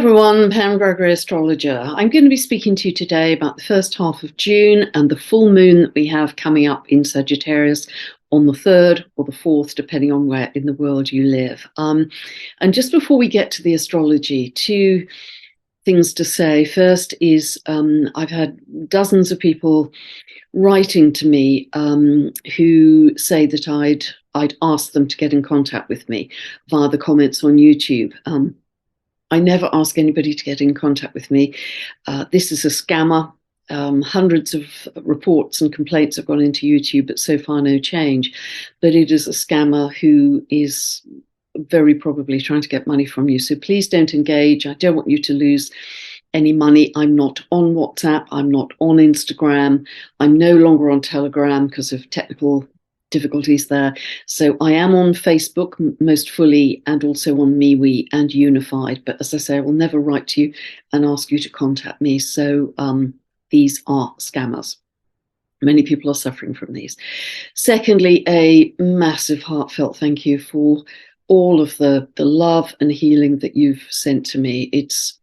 everyone, Pam Gregory, astrologer. I'm going to be speaking to you today about the first half of June and the full moon that we have coming up in Sagittarius on the 3rd or the 4th, depending on where in the world you live. And just before we get to the astrology, two things to say. First is I've had dozens of people writing to me who say that I'd asked them to get in contact with me via the comments on YouTube. I never ask anybody to get in contact with me. This is a scammer. Hundreds of reports and complaints have gone into YouTube, but so far no change. But it is a scammer who is very probably trying to get money from you. So please don't engage. I don't want you to lose any money. I'm not on WhatsApp. I'm not on Instagram. I'm no longer on Telegram because of technical difficulties there. So I am on Facebook most fully and also on MeWe and Unified. But as I say, I will never write to you and ask you to contact me. So these are scammers. Many people are suffering from these. Secondly, a massive heartfelt thank you for all of the love and healing that you've sent to me. It's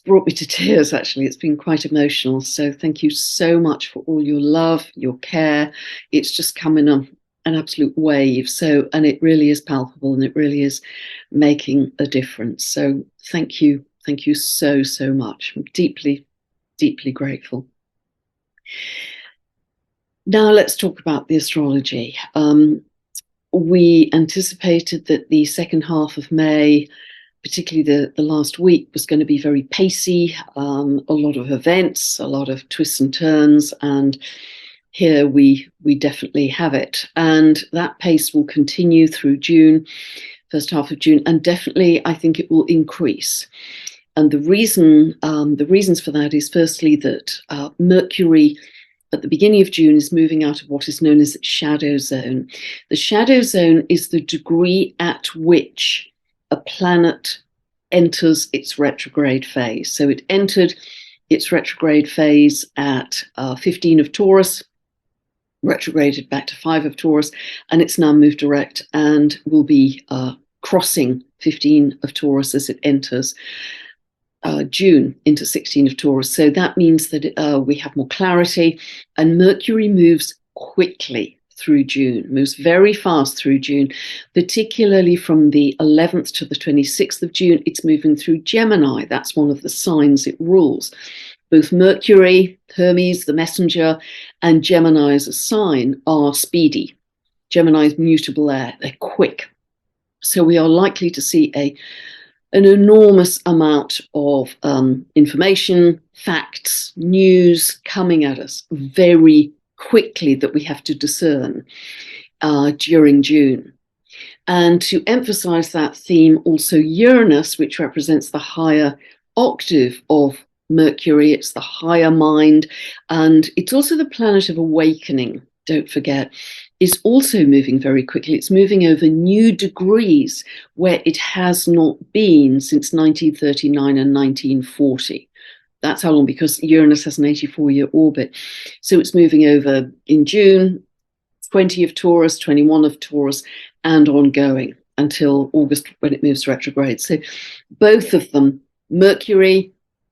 brought me to tears, actually. It's been quite emotional. So thank you so much for all your love, your care. It's just come in an absolute wave. And it really is palpable and it really is making a difference. So thank you. Thank you so, so much. I'm deeply, deeply grateful. Now let's talk about the astrology. We anticipated that the second half of May, particularly the last week, was going to be very pacey, a lot of events, a lot of twists and turns, and here we definitely have it. And that pace will continue through June, first half of June, and definitely I think it will increase. And the reasons for that is firstly that Mercury at the beginning of June is moving out of what is known as shadow zone. The shadow zone is the degree at which a planet enters its retrograde phase. So it entered its retrograde phase at 15 of Taurus, retrograded back to 5 of Taurus, and it's now moved direct and will be crossing 15 of Taurus as it enters June into 16 of Taurus. So that means that we have more clarity, and Mercury moves quickly through June, moves very fast through June, particularly from the 11th to the 26th of June. It's moving through Gemini. That's one of the signs it rules. Both Mercury, Hermes, the messenger, and Gemini as a sign are speedy. Gemini is mutable air. They're quick. So we are likely to see an enormous amount of information, facts, news coming at us very quickly that we have to discern during June. And to emphasize that theme, also Uranus, which represents the higher octave of Mercury, it's the higher mind, and it's also the planet of awakening, don't forget, is also moving very quickly. It's moving over new degrees where it has not been since 1939 and 1940. That's how long, because Uranus has an 84-year orbit. So it's moving over in June, 20 of Taurus, 21 of Taurus, and ongoing until August when it moves retrograde. So both of them, Mercury,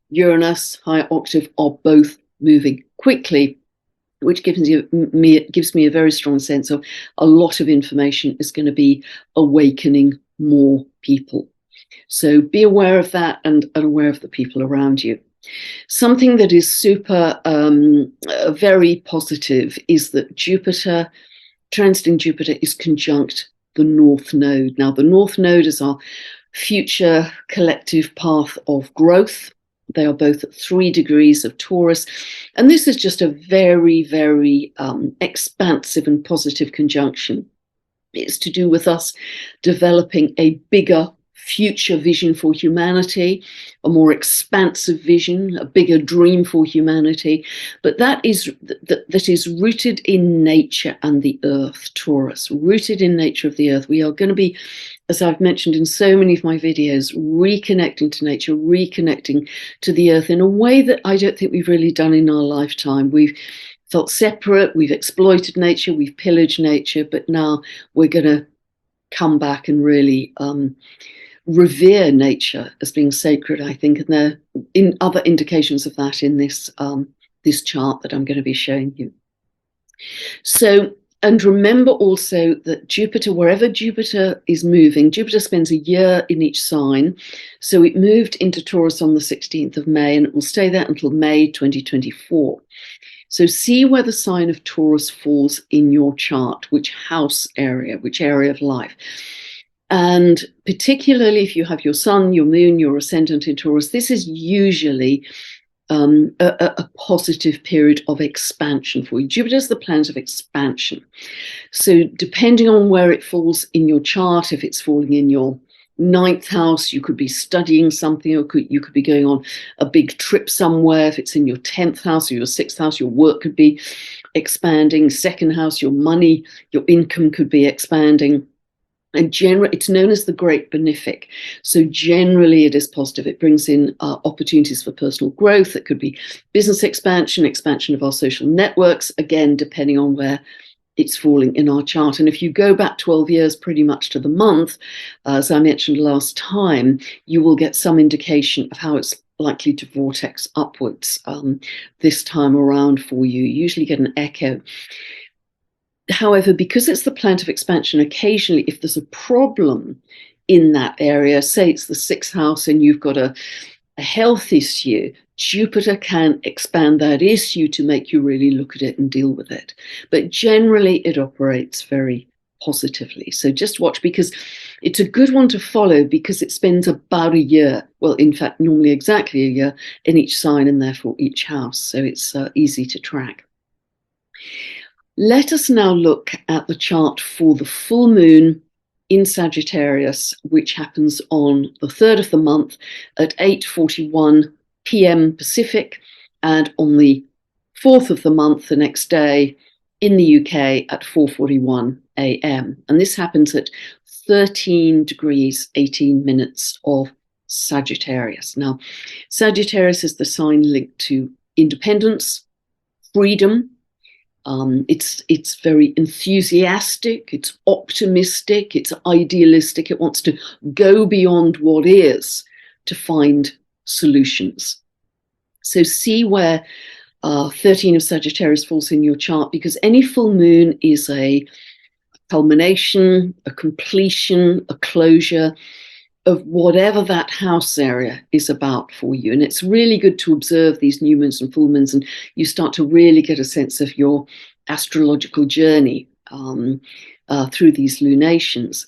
Uranus, higher octave, are both moving quickly, which gives me a very strong sense of a lot of information is going to be awakening more people. So be aware of that and aware of the people around you. Something that is super, very positive is that Jupiter, transiting Jupiter, is conjunct the North Node. Now, the North Node is our future collective path of growth. They are both at 3 degrees of Taurus. And this is just a very, very expansive and positive conjunction. It's to do with us developing a bigger future vision for humanity, a more expansive vision, a bigger dream for humanity. But that is rooted in nature and the earth, Taurus, rooted in nature of the earth. We are going to be, as I've mentioned in so many of my videos, reconnecting to nature, reconnecting to the earth in a way that I don't think we've really done in our lifetime. We've felt separate, we've exploited nature, we've pillaged nature, but now we're going to come back and really revere nature as being sacred, I think, and there are other indications of that in this this chart that I'm going to be showing you. So, and remember also that Jupiter, wherever Jupiter is moving, Jupiter spends a year in each sign. So it moved into Taurus on the 16th of May, and it will stay there until May 2024. So see where the sign of Taurus falls in your chart, which house area, which area of life. And particularly if you have your sun, your moon, your ascendant in Taurus, this is usually a positive period of expansion for you. Jupiter is the planet of expansion. So depending on where it falls in your chart, if it's falling in your 9th house, you could be studying something, or you could be going on a big trip somewhere. If it's in your 10th house or your 6th house, your work could be expanding. 2nd house, your money, your income could be expanding. And generally, it's known as the Great Benefic. So generally, it is positive. It brings in opportunities for personal growth. It could be business expansion, expansion of our social networks, again, depending on where it's falling in our chart. And if you go back 12 years pretty much to the month, as I mentioned last time, you will get some indication of how it's likely to vortex upwards this time around for you. You usually get an echo. However, because it's the planet of expansion, occasionally if there's a problem in that area, say it's the 6th house and you've got a health issue, Jupiter can expand that issue to make you really look at it and deal with it. But generally it operates very positively. So just watch, because it's a good one to follow, because it spends about a year, well, in fact, normally exactly a year in each sign and therefore each house. So it's easy to track. Let us now look at the chart for the full moon in Sagittarius, which happens on the 3rd of the month at 8:41 p.m. Pacific, and on the 4th of the month, the next day, in the UK at 4:41 a.m. And this happens at 13 degrees 18 minutes of Sagittarius. Now, Sagittarius is the sign linked to independence, freedom. It's very enthusiastic, it's optimistic, it's idealistic. It wants to go beyond what is to find solutions. So see where 13 of Sagittarius falls in your chart, because any full moon is a culmination, a completion, a closure of whatever that house area is about for you. And it's really good to observe these new moons and full moons, and you start to really get a sense of your astrological journey through these lunations.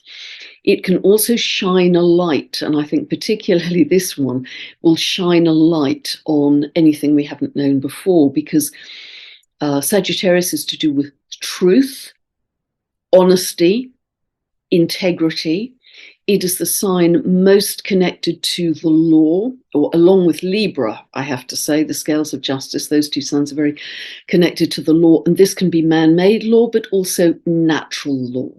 It can also shine a light, and I think particularly this one will shine a light on anything we haven't known before, because Sagittarius is to do with truth, honesty, integrity. It is the sign most connected to the law, or along with Libra, I have to say, the scales of justice. Those two signs are very connected to the law. And this can be man-made law, but also natural law.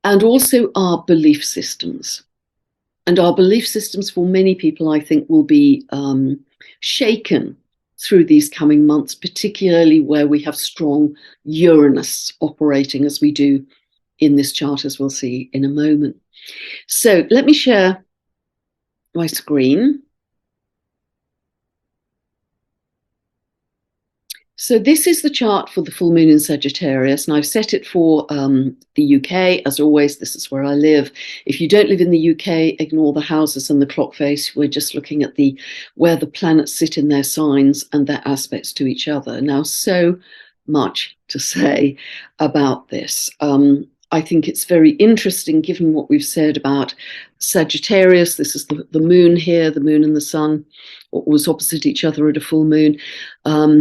And also our belief systems. And our belief systems for many people, I think, will be shaken through these coming months, particularly where we have strong Uranus operating as we do in this chart, as we'll see in a moment. So let me share my screen. So this is the chart for the full moon in Sagittarius, and I've set it for the UK. As always, this is where I live. If you don't live in the UK, ignore the houses and the clock face. We're just looking at where the planets sit in their signs and their aspects to each other. Now, so much to say about this. I think it's very interesting, given what we've said about Sagittarius. This is the moon here, the moon and the sun, was opposite each other at a full moon.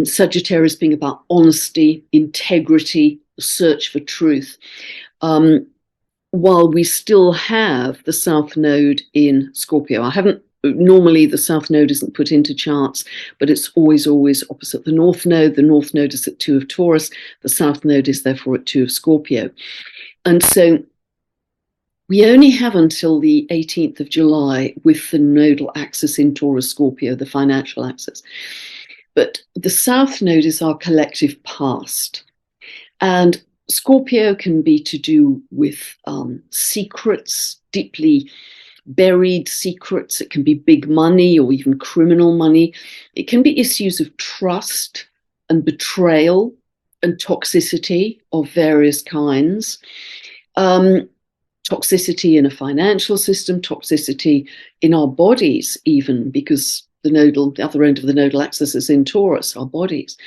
Sagittarius being about honesty, integrity, search for truth. While we still have the South Node in Scorpio. Normally the South Node isn't put into charts, but it's always opposite the North Node. The North Node is at 2 of Taurus. The South Node is therefore at 2 of Scorpio. And so we only have until the 18th of July with the nodal axis in Taurus Scorpio, the financial axis. But the South Node is our collective past. And Scorpio can be to do with secrets, deeply buried secrets. It can be big money or even criminal money. It can be issues of trust and betrayal and toxicity of various kinds. Toxicity in a financial system, toxicity in our bodies even, because the other end of the nodal axis is in Taurus, our bodies.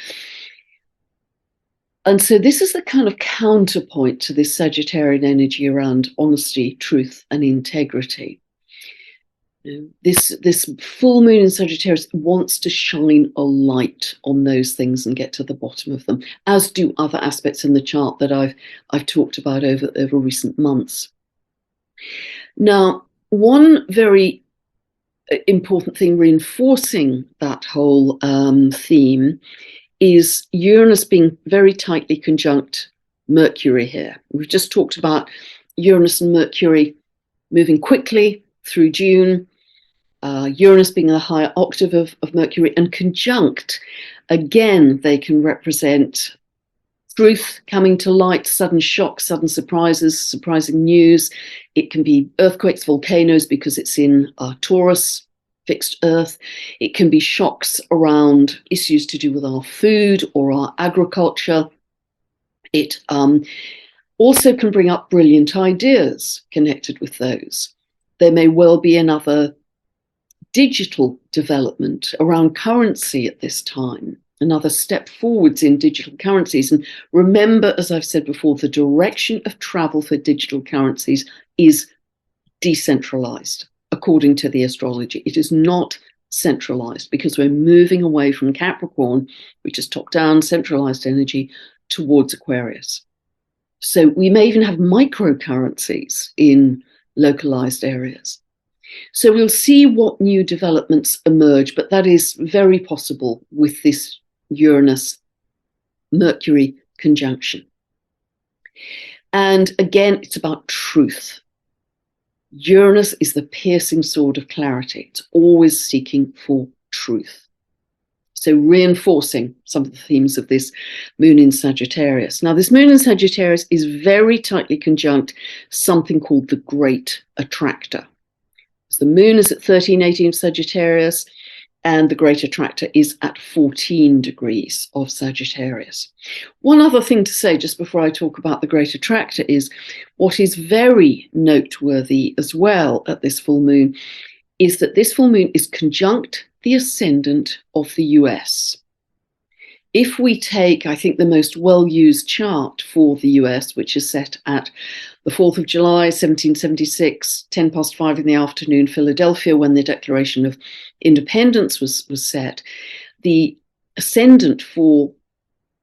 And so this is the kind of counterpoint to this Sagittarian energy around honesty, truth, and integrity. This full moon in Sagittarius wants to shine a light on those things and get to the bottom of them, as do other aspects in the chart that I've talked about over recent months. Now, one very important thing reinforcing that whole theme is Uranus being very tightly conjunct Mercury here. We've just talked about Uranus and Mercury moving quickly through June, Uranus being in a higher octave of Mercury, and conjunct. Again, they can represent truth coming to light, sudden shocks, sudden surprises, surprising news. It can be earthquakes, volcanoes, because it's in Taurus, fixed earth. It can be shocks around issues to do with our food or our agriculture. It also can bring up brilliant ideas connected with those. There may well be another digital development around currency at this time, another step forwards in digital currencies. And remember, as I've said before, the direction of travel for digital currencies is decentralized, according to the astrology. It is not centralized, because we're moving away from Capricorn, which is top-down, centralized energy, towards Aquarius. So we may even have microcurrencies in localized areas. So we'll see what new developments emerge, but that is very possible with this Uranus-Mercury conjunction. And again, it's about truth. Uranus is the piercing sword of clarity. It's always seeking for truth. So reinforcing some of the themes of this moon in Sagittarius. Now, this moon in Sagittarius is very tightly conjunct something called the Great Attractor. So the moon is at 1318 Sagittarius, and the Great Attractor is at 14 degrees of Sagittarius. One other thing to say just before I talk about the Great Attractor is what is very noteworthy as well at this full moon is that this full moon is conjunct the ascendant of the US. If we take, I think, the most well-used chart for the US, which is set at the 4th of July, 1776, 10 past 5 in the afternoon, Philadelphia, when the Declaration of Independence was set, the ascendant for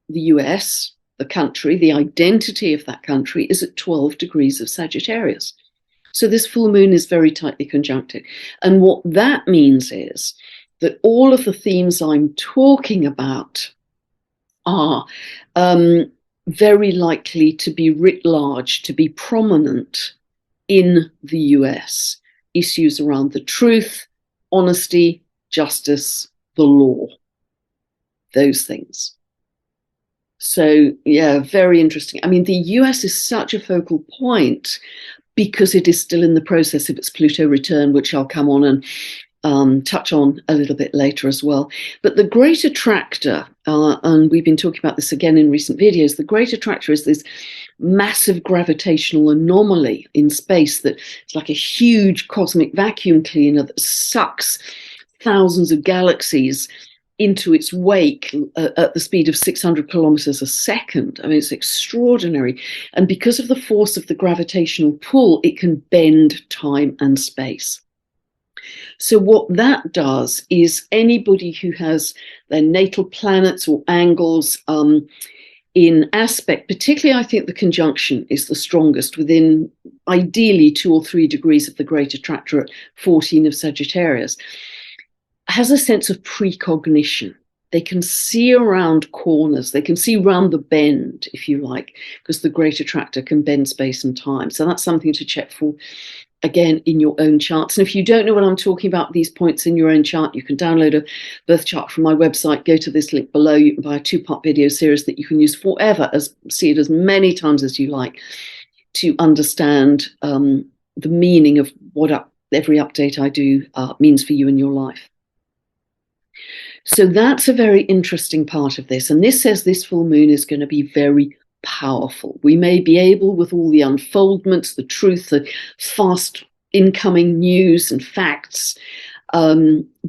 the US, the country, the identity of that country, is at 12 degrees of Sagittarius. So this full moon is very tightly conjuncted. And what that means is that all of the themes I'm talking about are very likely to be writ large, to be prominent in the US. Issues around the truth, honesty, justice, the law, those things. So, yeah, very interesting. I mean, the US is such a focal point because it is still in the process of its Pluto return, which I'll come on and touch on a little bit later as well. But the Great Attractor, and we've been talking about this again in recent videos, the Great Attractor is this massive gravitational anomaly in space that it's like a huge cosmic vacuum cleaner that sucks thousands of galaxies into its wake at the speed of 600 kilometers a second. I mean, it's extraordinary. And because of the force of the gravitational pull, it can bend time and space. So what that does is anybody who has their natal planets or angles in aspect, particularly I think the conjunction is the strongest within ideally 2 or 3 degrees of the Great Attractor at 14 of Sagittarius, has a sense of precognition. They can see around corners. They can see around the bend, if you like, because the Great Attractor can bend space and time. So that's something to check for, again, in your own charts. And if you don't know what I'm talking about, these points in your own chart, you can download a birth chart from my website. Go to this link below. You can buy a 2-part video series that you can use forever, see it as many times as you like, to understand the meaning of what every update I do means for you in your life. So that's a very interesting part of this. And this says this full moon is going to be very powerful. We may be able, with all the unfoldments, the truth, the fast incoming news and facts,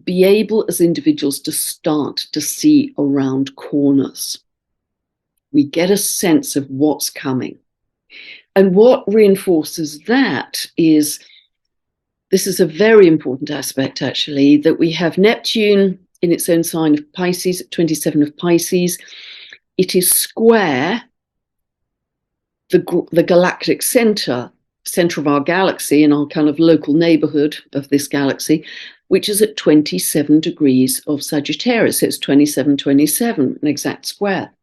be able as individuals to start to see around corners. We get a sense of what's coming. And what reinforces that is, this is a very important aspect actually, that we have Neptune in its own sign of Pisces, 27 of Pisces. It is square the galactic center of our galaxy, in our kind of local neighborhood of this galaxy, which is at 27 degrees of Sagittarius. So it's 27, an exact square.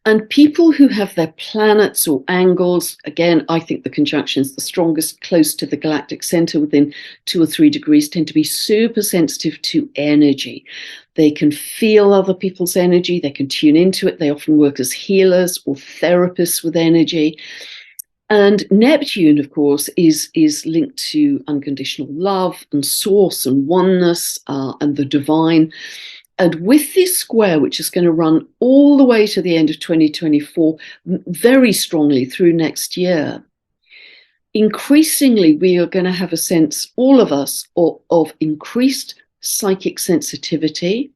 And people who have their planets or angles, again, I think the conjunction is the strongest, close to the galactic center within 2 or 3 degrees, tend to be super sensitive to energy. They can feel other people's energy. They can tune into it. They often work as healers or therapists with energy. And Neptune, of course, is linked to unconditional love and source and oneness and the divine. And with this square, which is going to run all the way to the end of 2024, very strongly through next year, increasingly we are going to have a sense, all of us, of increased psychic sensitivity,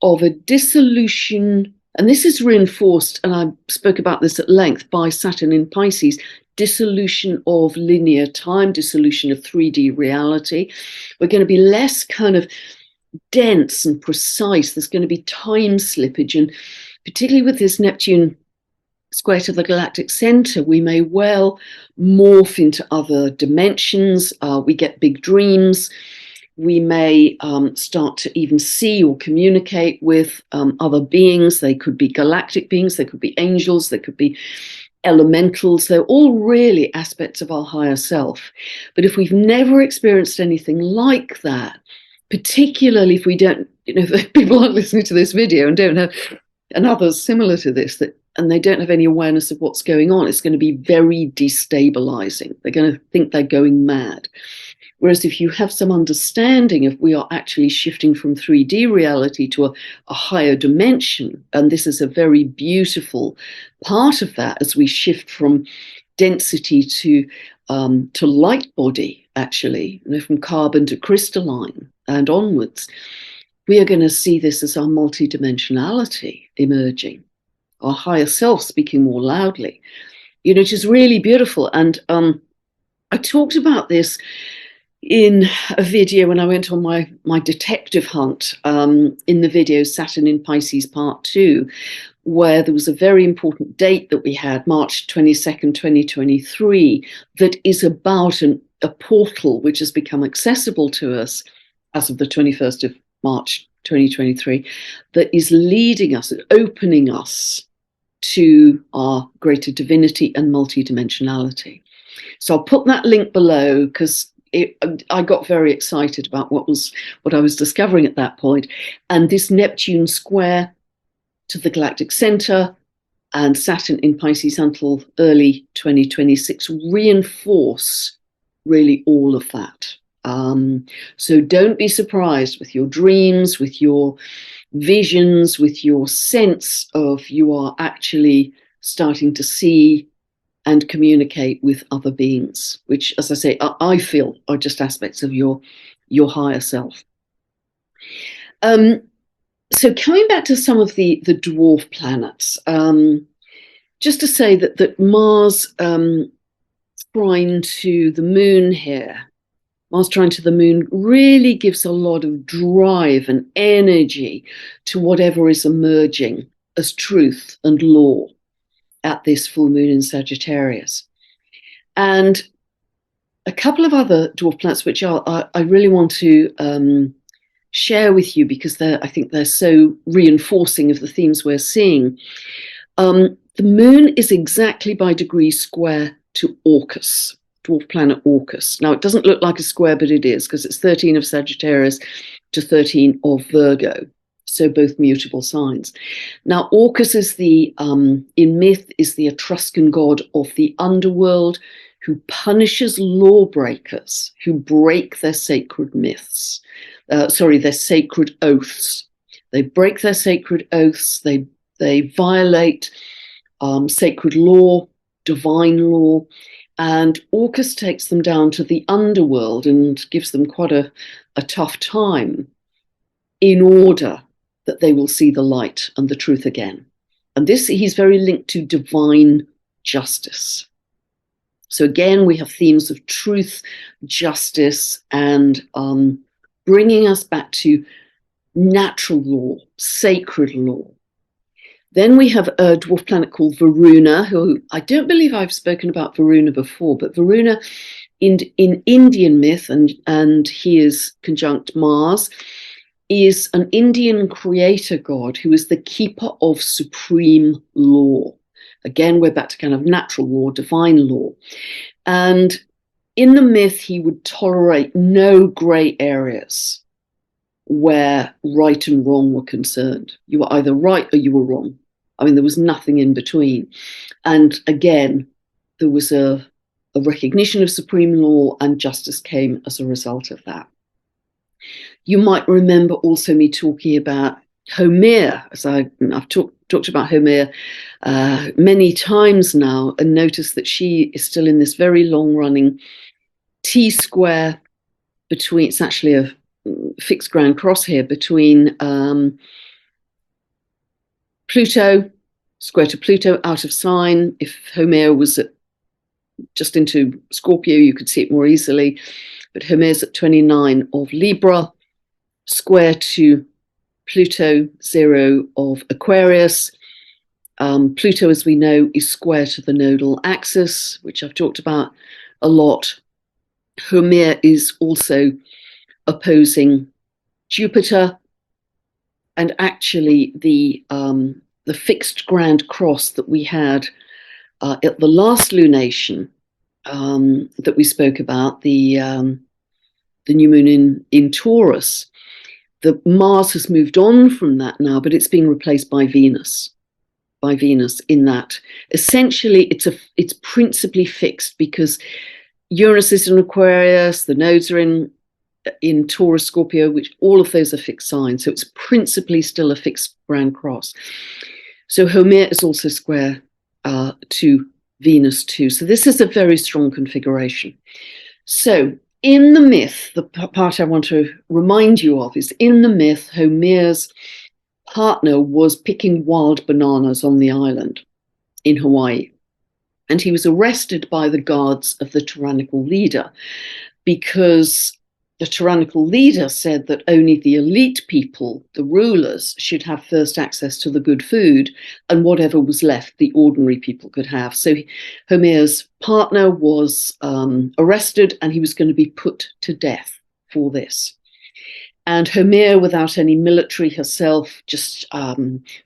of a dissolution, and this is reinforced, and I spoke about this at length, by Saturn in Pisces, dissolution of linear time, dissolution of 3D reality. We're going to be less kind of dense and precise. There's going to be time slippage, and particularly with this Neptune square to the galactic center, we may well morph into other dimensions. We get big dreams. We may start to even see or communicate with other beings. They could be galactic beings, they could be angels, they could be elementals. They're all really aspects of our higher self. But if we've never experienced anything like that, particularly if we don't, if people aren't listening to this video and don't have, and others similar to this, and they don't have any awareness of what's going on, it's going to be very destabilizing. They're going to think they're going mad. Whereas if you have some understanding of we are actually shifting from 3D reality to a higher dimension, and this is a very beautiful part of that as we shift from density to light body, actually, from carbon to crystalline and onwards, we are going to see this as our multidimensionality emerging, our higher self speaking more loudly, which is really beautiful. And I talked about this in a video when I went on my detective hunt, in the video Saturn in Pisces Part 2, where there was a very important date that we had, March 22nd, 2023, that is about a portal which has become accessible to us as of the 21st of March 2023, that is leading us, opening us to our greater divinity and multidimensionality. So I'll put that link below, because I got very excited about what I was discovering at that point. And this Neptune square to the galactic center and Saturn in Pisces until early 2026 reinforce really all of that. So don't be surprised with your dreams, with your visions, with your sense of you are actually starting to see and communicate with other beings, which, as I say, I feel are just aspects of your higher self. So coming back to some of the dwarf planets, just to say that Mars trine to the moon here, Mars trine to the moon really gives a lot of drive and energy to whatever is emerging as truth and law at this full moon in Sagittarius. And a couple of other dwarf planets which I really want to share with you, because I think they're so reinforcing of the themes we're seeing. The moon is exactly by degree square to Orcus, dwarf planet Orcus. Now, it doesn't look like a square, but it is, because it's 13 of Sagittarius to 13 of Virgo. So both mutable signs. Now, Orcus is in myth, is the Etruscan god of the underworld, who punishes lawbreakers who break their sacred myths, their sacred oaths. They break their sacred oaths, they violate sacred law, divine law, and Orcus takes them down to the underworld and gives them quite a tough time in order that they will see the light and the truth again. And this, he's very linked to divine justice. So again, we have themes of truth, justice, and bringing us back to natural law, sacred law. Then we have a dwarf planet called Varuna, who I don't believe I've spoken about Varuna before, but Varuna in Indian myth, and he is conjunct Mars, is an Indian creator god who is the keeper of supreme law. Again, we're back to kind of natural law, divine law. And in the myth, he would tolerate no grey areas where right and wrong were concerned. You were either right or you were wrong. I mean, there was nothing in between. And again, there was a recognition of supreme law, and justice came as a result of that. You might remember also me talking about Homer, as I've talked about Homer many times now, and notice that she is still in this very long-running T-square between, it's actually a fixed ground cross here, between Pluto, square to Pluto, out of sign. If Homer was just into Scorpio, you could see it more easily, but Homer's at 29 of Libra, square to Pluto, 0 of Aquarius. Pluto, as we know, is square to the nodal axis, which I've talked about a lot. Homer is also opposing Jupiter, and actually the fixed grand cross that we had at the last lunation that we spoke about, the new moon in Taurus, the Mars has moved on from that now, but it's being replaced by Venus. In that, essentially, it's principally fixed because Uranus is in Aquarius, the nodes are in Taurus, Scorpio, which all of those are fixed signs. So it's principally still a fixed grand cross. So Homer is also square to Venus too. So this is a very strong configuration. So in the myth, the part I want to remind you of is, in the myth, Homer's partner was picking wild bananas on the island in Hawaii. And he was arrested by the guards of the tyrannical leader because the tyrannical leader said that only the elite people, the rulers, should have first access to the good food, and whatever was left, the ordinary people could have. So Homer's partner was arrested, and he was going to be put to death for this. And Homer, without any military herself, just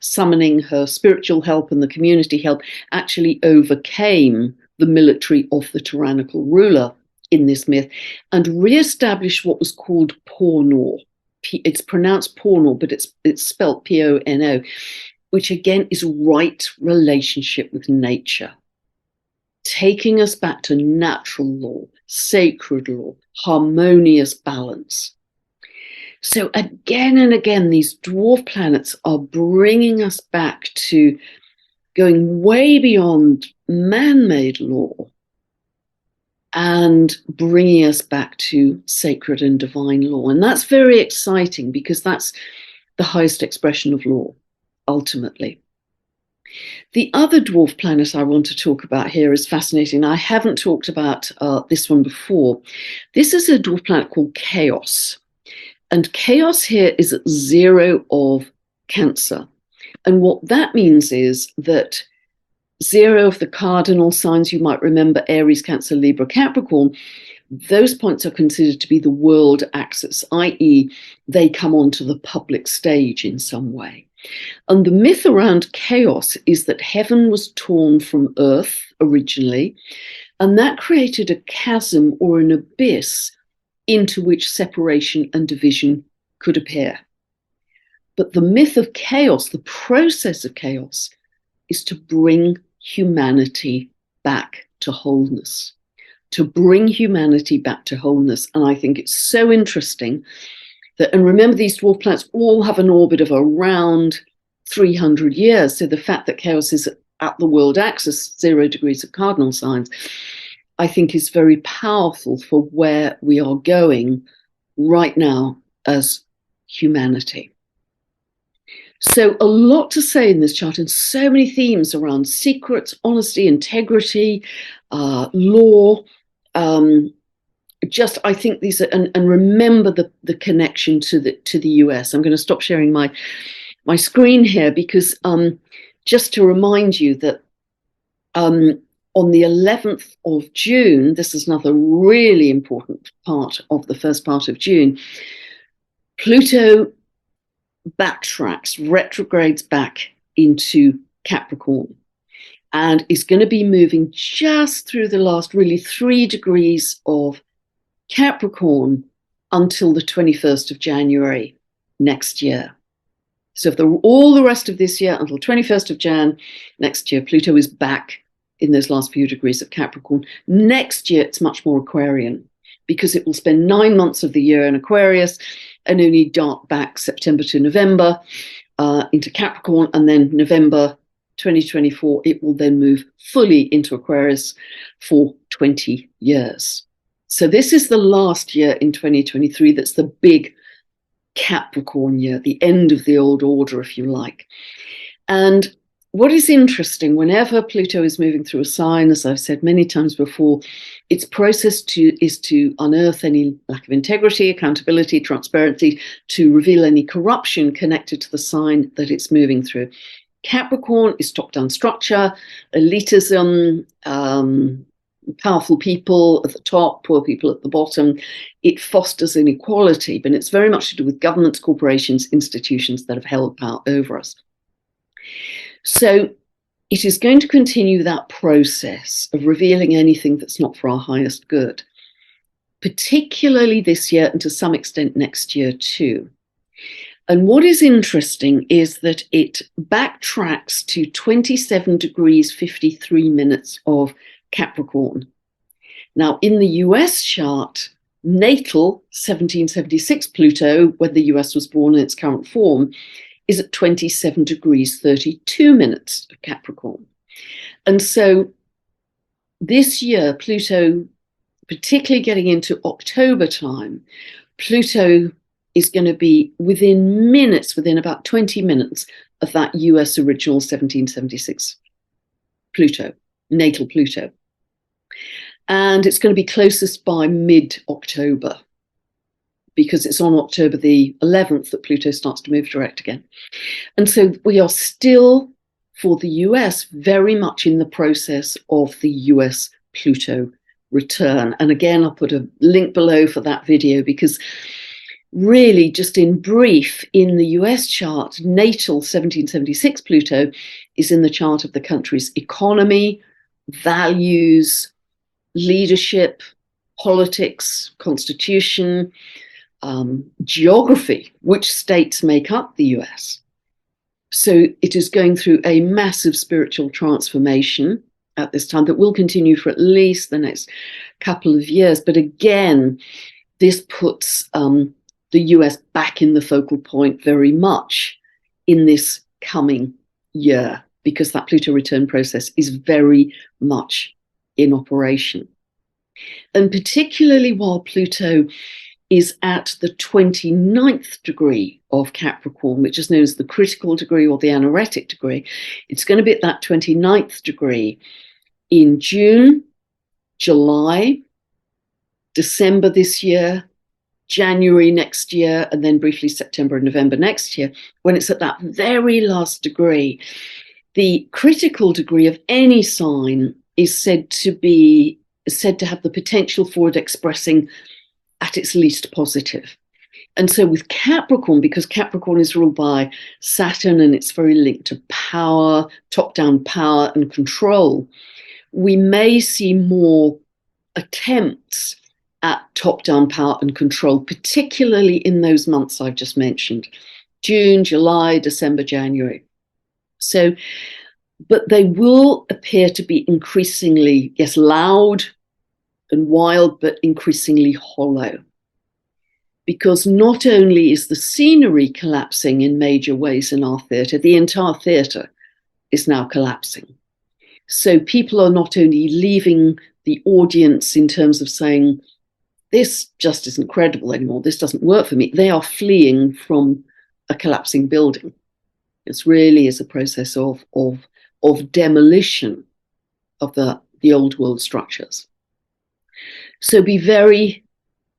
summoning her spiritual help and the community help, actually overcame the military of the tyrannical ruler in this myth and re-established what was called porno. It's pronounced porno, but it's spelt P-O-N-O, which again is right relationship with nature, taking us back to natural law, sacred law, harmonious balance. So again and again, these dwarf planets are bringing us back to going way beyond man-made law and bringing us back to sacred and divine law. And that's very exciting because that's the highest expression of law, ultimately. The other dwarf planet I want to talk about here is fascinating. I haven't talked about this one before. This is a dwarf planet called Chaos. And Chaos here is at 0 of Cancer. And what that means is that 0 of the cardinal signs, you might remember Aries, Cancer, Libra, Capricorn, those points are considered to be the world axis, i.e. they come onto the public stage in some way. And the myth around Chaos is that heaven was torn from earth originally, and that created a chasm or an abyss into which separation and division could appear. But the myth of chaos, the process of chaos, is to bring humanity back to wholeness. to bring humanity back to wholeness. And I think it's so interesting that, and remember, these dwarf planets all have an orbit of around 300 years. So the fact that chaos is at the world axis, 0 degrees of cardinal signs, I think is very powerful for where we are going right now as humanity. So a lot to say in this chart, and so many themes around secrets, honesty, integrity, law. I think these are, and remember the connection to the US. I'm going to stop sharing my screen here because just to remind you that on the 11th of June, this is another really important part of the first part of June, Pluto backtracks, retrogrades back into Capricorn, and is going to be moving just through the last really 3 degrees of Capricorn until the 21st of January next year. So for all the rest of this year until 21st of Jan next year, Pluto is back in those last few degrees of Capricorn. Next year, it's much more Aquarian because it will spend 9 months of the year in Aquarius and only dart back September to November into Capricorn, and then November 2024, it will then move fully into Aquarius for 20 years. So this is the last year in 2023 that's the big Capricorn year, the end of the old order, if you like. And what is interesting, whenever Pluto is moving through a sign, as I've said many times before, its process is to unearth any lack of integrity, accountability, transparency, to reveal any corruption connected to the sign that it's moving through. Capricorn is top-down structure, elitism, powerful people at the top, poor people at the bottom. It fosters inequality, but it's very much to do with governments, corporations, institutions that have held power over us. So it is going to continue that process of revealing anything that's not for our highest good, particularly this year and to some extent next year too. And what is interesting is that it backtracks to 27 degrees 53 minutes of Capricorn. Now, in the US chart, natal 1776 Pluto, when the US was born in its current form, is at 27 degrees 32 minutes of Capricorn. And so this year, Pluto, particularly getting into October time, Pluto is going to be within minutes, within about 20 minutes of that US original 1776 Pluto, natal Pluto. And it's going to be closest by mid-October, because it's on October the 11th that Pluto starts to move direct again. And so we are still, for the US, very much in the process of the US Pluto return. And again, I'll put a link below for that video, because really, just in brief, in the US chart, natal 1776 Pluto is in the chart of the country's economy, values, leadership, politics, constitution, geography, which states make up the US. So it is going through a massive spiritual transformation at this time that will continue for at least the next couple of years. But again, this puts the US back in the focal point very much in this coming year, because that Pluto return process is very much in operation. And particularly while Pluto is at the 29th degree of Capricorn, which is known as the critical degree or the anaretic degree, it's going to be at that 29th degree in June, July, December this year, January next year, and then briefly September and November next year, when it's at that very last degree. The critical degree of any sign is said to have the potential for it expressing at its least positive. And so with Capricorn, because Capricorn is ruled by Saturn and it's very linked to power, top-down power and control, we may see more attempts at top-down power and control, particularly in those months I've just mentioned, June, July, December, January. So, but they will appear to be increasingly, yes, loud, and wild, but increasingly hollow. Because not only is the scenery collapsing in major ways in our theatre, the entire theatre is now collapsing. So people are not only leaving the audience in terms of saying, this just isn't credible anymore, this doesn't work for me, they are fleeing from a collapsing building. It really is a process of demolition of the old world structures. So be very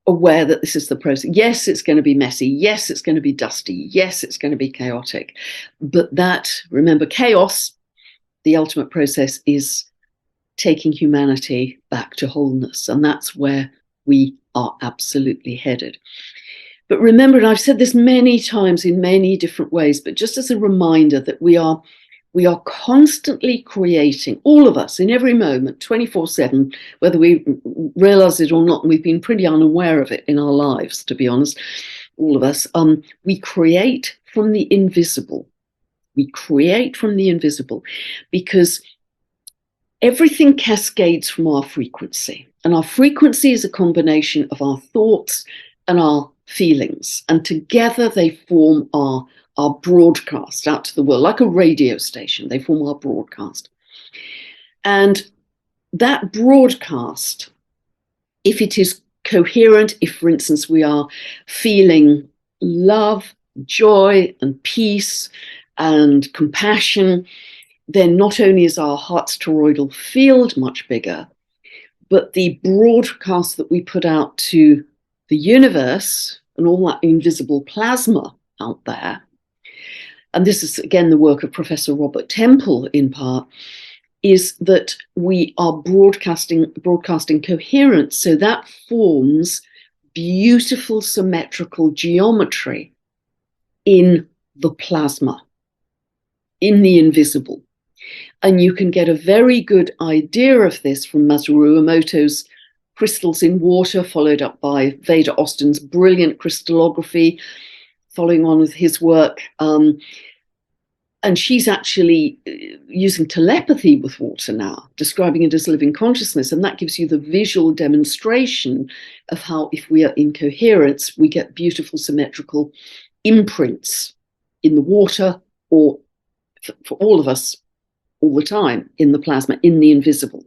aware that this is the process. Yes, it's going to be messy. Yes, it's going to be dusty. Yes, it's going to be chaotic. But that, remember, chaos, the ultimate process, is taking humanity back to wholeness. And that's where we are absolutely headed. But remember, and I've said this many times in many different ways, but just as a reminder that we are constantly creating, all of us, in every moment, 24/7, whether we realize it or not, and we've been pretty unaware of it in our lives, to be honest, all of us, we create from the invisible. We create from the invisible because everything cascades from our frequency. And our frequency is a combination of our thoughts and our feelings. And together they form our broadcast out to the world, like a radio station. They form our broadcast. And that broadcast, if it is coherent, if, for instance, we are feeling love, joy, and peace and compassion, then not only is our heart's toroidal field much bigger, but the broadcast that we put out to the universe and all that invisible plasma out there, and this is again the work of Professor Robert Temple in part, is that we are broadcasting coherence. So that forms beautiful symmetrical geometry in the plasma, in the invisible. And you can get a very good idea of this from Masaru Emoto's Crystals in Water, followed up by Veda Austin's brilliant crystallography, following on with his work. And she's actually using telepathy with water now, describing it as living consciousness. And that gives you the visual demonstration of how, if we are in coherence, we get beautiful symmetrical imprints in the water, or for all of us, all the time, in the plasma, in the invisible.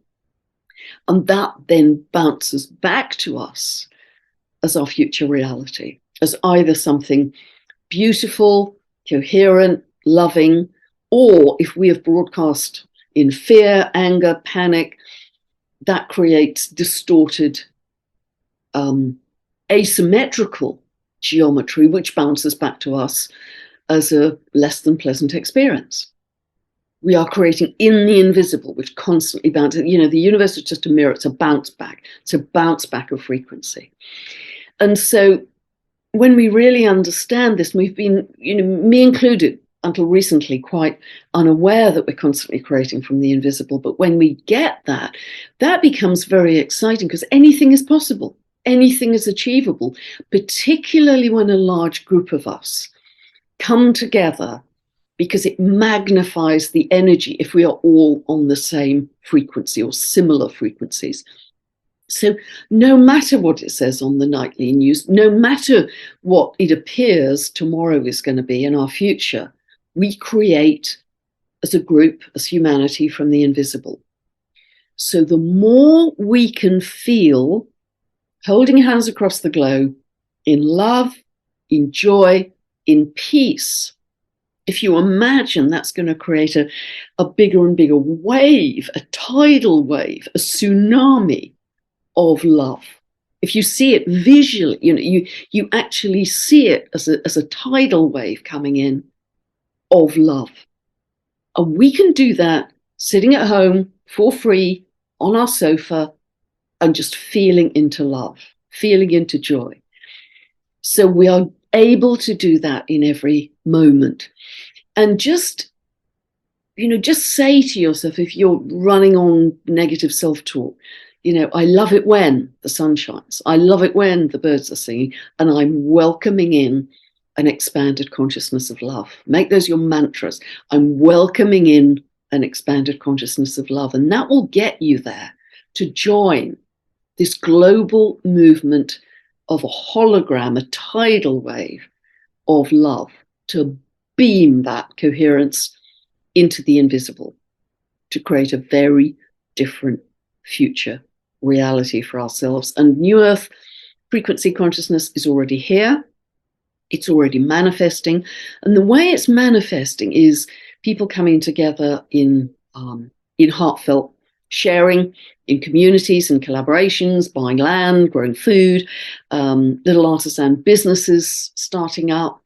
And that then bounces back to us as our future reality, as either something beautiful, coherent, loving, or if we have broadcast in fear, anger, panic, that creates distorted, asymmetrical geometry, which bounces back to us as a less than pleasant experience. We are creating in the invisible, which constantly bounces. You know, the universe is just a mirror. It's a bounce back. It's a bounce back of frequency. And so when we really understand this, we've been, me included, until recently, quite unaware that we're constantly creating from the invisible. But when we get that, that becomes very exciting, because anything is possible. Anything is achievable, particularly when a large group of us come together, because it magnifies the energy if we are all on the same frequency or similar frequencies. So no matter what it says on the nightly news, no matter what it appears tomorrow is going to be in our future, we create as a group, as humanity, from the invisible. So the more we can feel holding hands across the globe in love, in joy, in peace, if you imagine, that's going to create a bigger and bigger wave, a tidal wave, a tsunami of love. If you see it visually, you actually see it as a tidal wave coming in of love. And we can do that sitting at home for free on our sofa and just feeling into love, feeling into joy. So we are able to do that in every moment. And just say to yourself, if you're running on negative self-talk, I love it when the sun shines. I love it when the birds are singing, and I'm welcoming in an expanded consciousness of love. Make those your mantras. I'm welcoming in an expanded consciousness of love, and that will get you there to join this global movement of a hologram, a tidal wave of love, to beam that coherence into the invisible, to create a very different future reality for ourselves. And New Earth frequency consciousness is already here. It's already manifesting. And the way it's manifesting is people coming together in heartfelt sharing, in communities and collaborations, buying land, growing food, little artisan businesses starting up.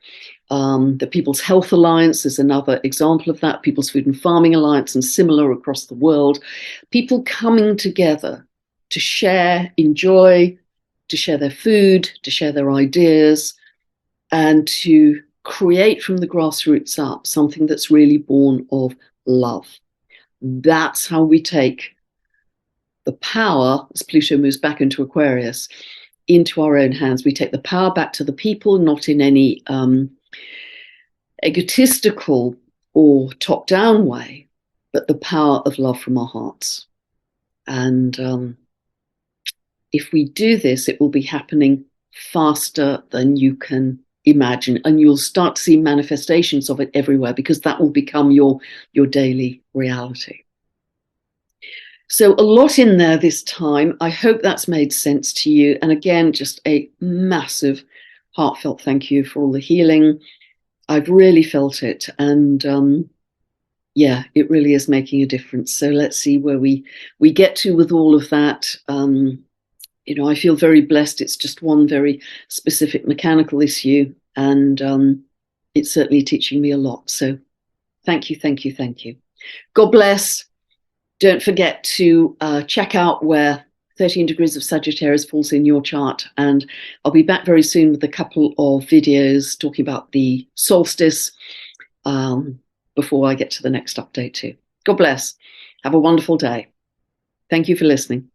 The People's Health Alliance is another example of that, People's Food and Farming Alliance, and similar across the world. People coming together to share, enjoy, to share their food, to share their ideas, and to create from the grassroots up something that's really born of love. That's how we take the power, as Pluto moves back into Aquarius, into our own hands. We take the power back to the people, not in any egotistical or top-down way, but the power of love from our hearts. And if we do this, it will be happening faster than you can imagine, and you'll start to see manifestations of it everywhere, because that will become your daily reality. So a lot in there this time. I hope that's made sense to you. And again, just a massive heartfelt thank you for all the healing. I've really felt it. And yeah, it really is making a difference. So let's see where we get to with all of that. You know, I feel very blessed. It's just one very specific mechanical issue. And it's certainly teaching me a lot. So thank you, thank you, thank you. God bless. Don't forget to check out where 13 degrees of Sagittarius falls in your chart. And I'll be back very soon with a couple of videos talking about the solstice before I get to the next update too. God bless. Have a wonderful day. Thank you for listening.